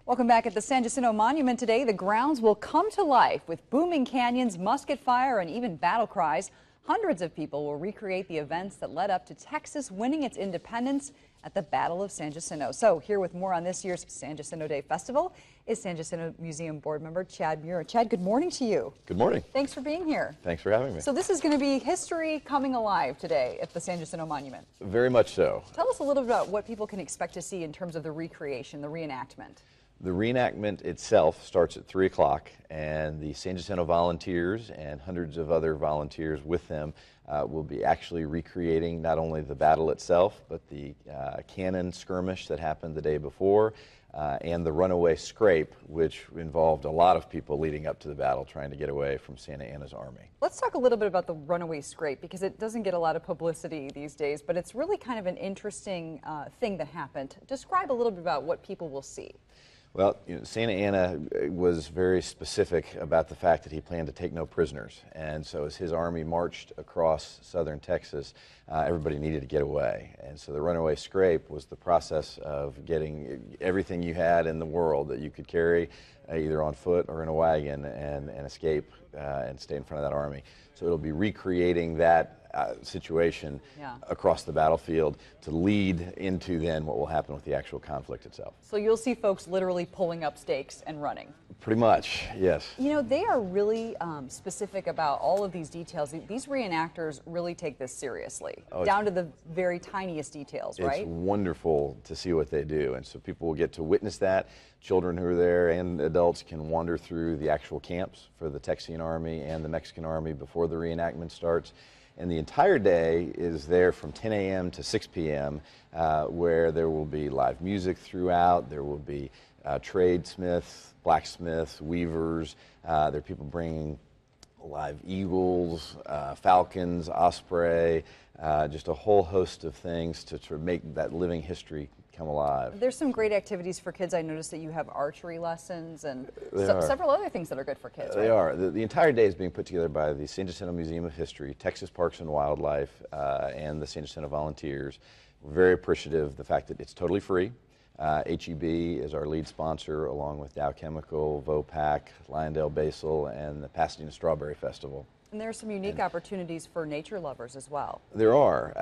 Welcome back at the San Jacinto Monument today. The grounds will come to life with booming canyons, musket fire, and even battle cries. Hundreds of people will recreate the events that led up to Texas winning its independence at the Battle of San Jacinto. So here with more on this year's San Jacinto Day Festival is San Jacinto Museum board member Chad Muir. Chad, good morning to you. Good morning. Thanks for being here. Thanks for having me. So this is going to be history coming alive today at the San Jacinto Monument. Very much so. Tell us a little bit about what people can expect to see in terms of the recreation, the reenactment. The reenactment itself starts at 3 o'clock, and the San Jacinto volunteers and hundreds of other volunteers with them will be actually recreating not only the battle itself, but the cannon skirmish that happened the day before, and the runaway scrape, which involved a lot of people leading up to the battle trying to get away from Santa Anna's army. Let's talk a little bit about the runaway scrape, because it doesn't get a lot of publicity these days, but it's really kind of an interesting thing that happened. Describe a little bit about what people will see. Well, Santa Anna was very specific about the fact that he planned to take no prisoners, and so as his army marched across southern Texas, everybody needed to get away. And so the runaway scrape was the process of getting everything you had in the world that you could carry, either on foot or in a wagon, and escape and stay in front of that army. So it'll be recreating that situation across the battlefield to lead into then what will happen with the actual conflict itself. So you'll see folks literally pulling up stakes and running. Pretty much, yes. You know, they are really specific about all of these details. These reenactors really take this seriously, down to the very tiniest details, right? It's wonderful to see what they do, and so people will get to witness that. Children who are there and adults can wander through the actual camps for the Texian Army and the Mexican Army before the reenactment starts. And the entire day is there from 10 a.m. to 6 p.m. Where there will be live music throughout. There will be tradesmiths, blacksmiths, weavers. There are people bringing live eagles, falcons, osprey, just a whole host of things to make that living history come alive. There's some great activities for kids. I noticed that you have archery lessons and several other things that are good for kids. They are. The entire day is being put together by the San Jacinto Museum of History, Texas Parks and Wildlife, and the San Jacinto Volunteers. We're very appreciative of the fact that it's totally free. HEB is our lead sponsor, along with Dow Chemical, Vopak, Lyondale Basil, and the Pasadena Strawberry Festival. And there are some unique opportunities for nature lovers as well. There are.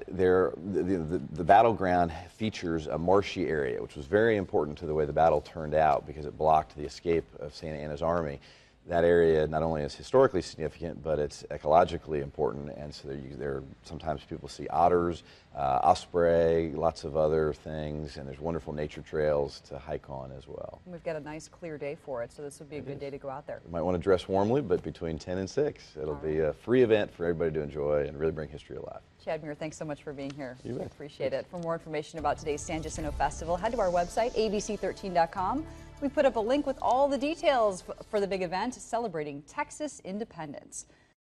The battleground features a marshy area, which was very important to the way the battle turned out because it blocked the escape of Santa Anna's army. That area not only is historically significant, but it's ecologically important, and so there sometimes people see otters, osprey, lots of other things, and there's wonderful nature trails to hike on as well. We've got a nice clear day for it, so this would be a good day to go out there. You might want to dress warmly, but between 10 and 6, it'll be a free event for everybody to enjoy and really bring history alive. Chad Muir, thanks so much for being here. You bet. I appreciate it. For more information about today's San Jacinto Festival, head to our website, abc13.com. We put up a link with all the details for the big event celebrating Texas independence.